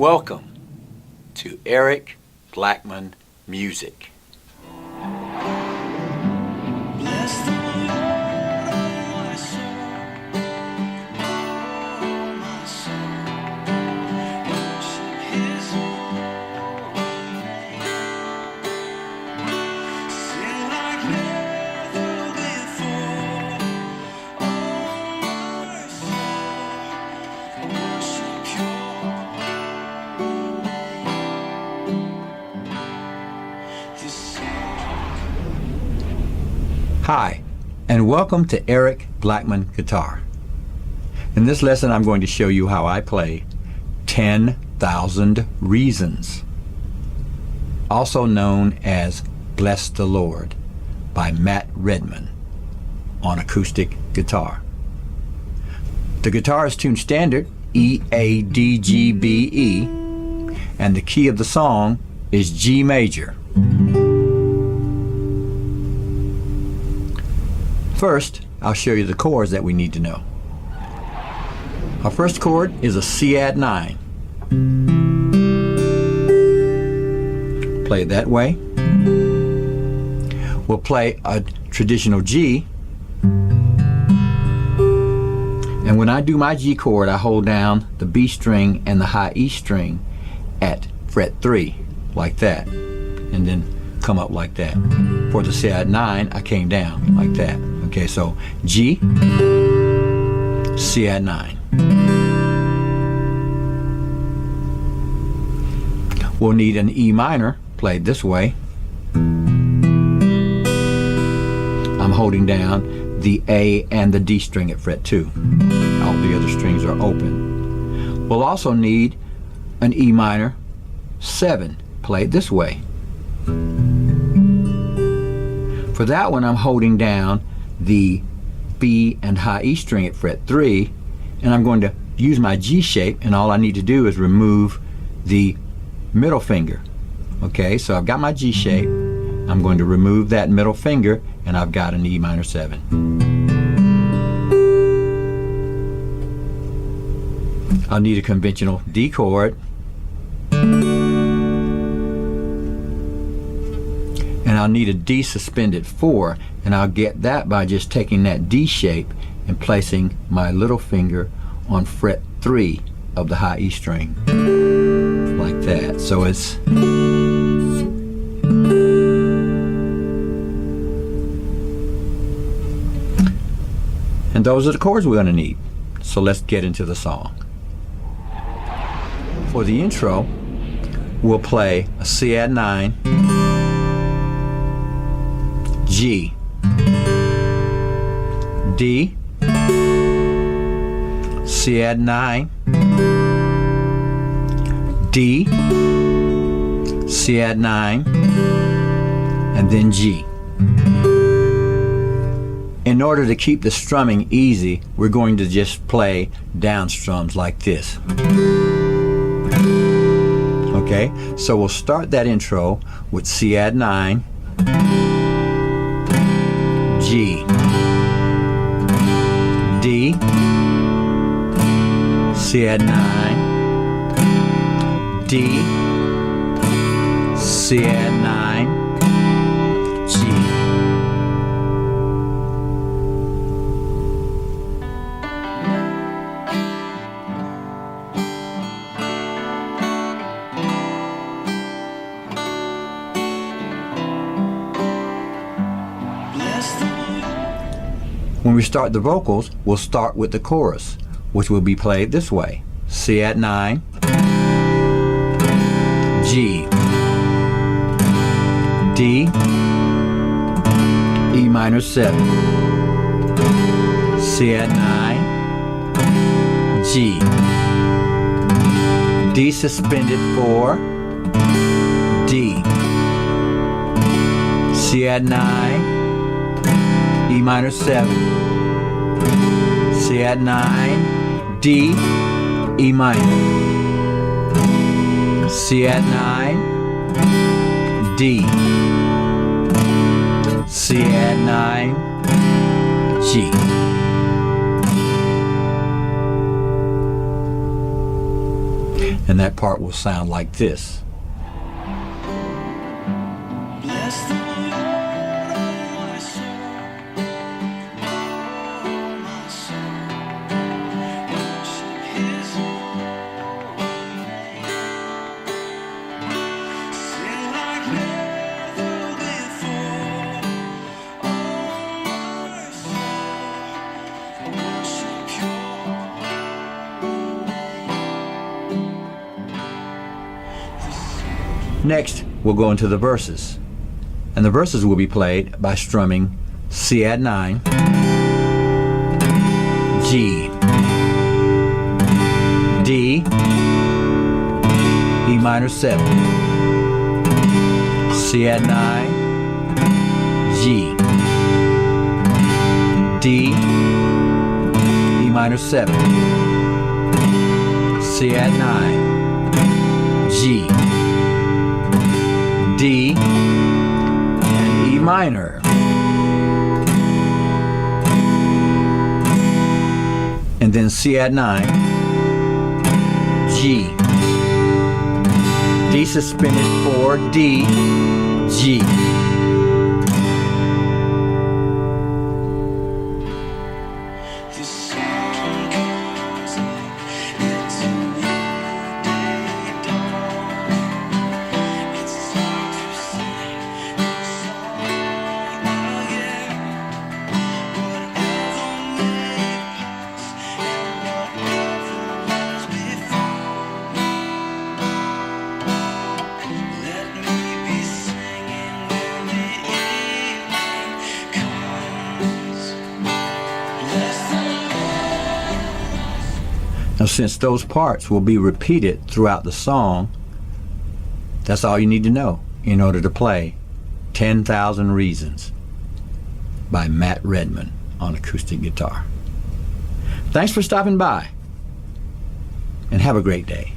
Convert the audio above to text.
Welcome to Eric Blackman Music. Bless the Lord, my soul, worship His holy name. Sing like never before, my soul, worship Your name. This Hi, and welcome to Eric Blackman Guitar. In this lesson, I'm going to show you how I play 10,000 Reasons, also known as Bless the Lord by Matt Redman on acoustic guitar. The guitar is tuned standard E, A, D, G, B, E, and the key of the song is G major. First, I'll show you the chords that we need to know. Our first chord is a C add 9. Play it that way. We'll play a traditional G. And when I do my G chord, I hold down the B string and the high E string at fret 3, like that. And then come up like that. For the C add 9, I came down like that. Okay, so G, C add 9. We'll need an E minor played this way. I'm holding down the A and the D string at fret 2. All the other strings are open. We'll also need an E minor 7 played this way. For that one, I'm holding down the B and high E string at fret 3, and I'm going to use my G shape, and all I need to do is remove the middle finger. Okay, so I've got my G shape, I'm going to remove that middle finger, and I've got an E minor 7. I'll need a conventional D chord, and I'll need a D suspended 4, and I'll get that by just taking that D shape and placing my little finger on fret 3 of the high E string, like that. So it's and those are the chords we're going to need. So let's get into the song. For the intro, we'll play a C add 9, G, D, C add 9, D, C add 9, and then G. In order to keep the strumming easy, we're going to just play down strums like this. Okay, so we'll start that intro with C add 9, G, D, C add 9, D, C add 9, G. When we start the vocals, we'll start with the chorus, which will be played this way. C add 9, G, D, E minor 7, C add 9, G, D suspended 4, D, C add 9, E minor 7, C add 9, D, E minor, C add 9, D, C add 9, G. And that part will sound like this. Bless the Lord, oh my soul, oh my soul, worship His holy name. Sing like never before, oh my soul, worship Your Next, we'll go into the verses. And the verses will be played by strumming C add 9, G, D, E minor 7, C add 9, G, D, E minor 7, C add 9, G, D, and E minor. And then C add 9, G, D suspended 4, D, G. The sun comes up, it's a new day dawn. It's time to sing the song again. Whatever may pass and whatever lies before, let me be singing when the evening comes. Bless the Now, since those parts will be repeated throughout the song, that's all you need to know in order to play 10,000 Reasons by Matt Redman on acoustic guitar. Thanks for stopping by, and have a great day.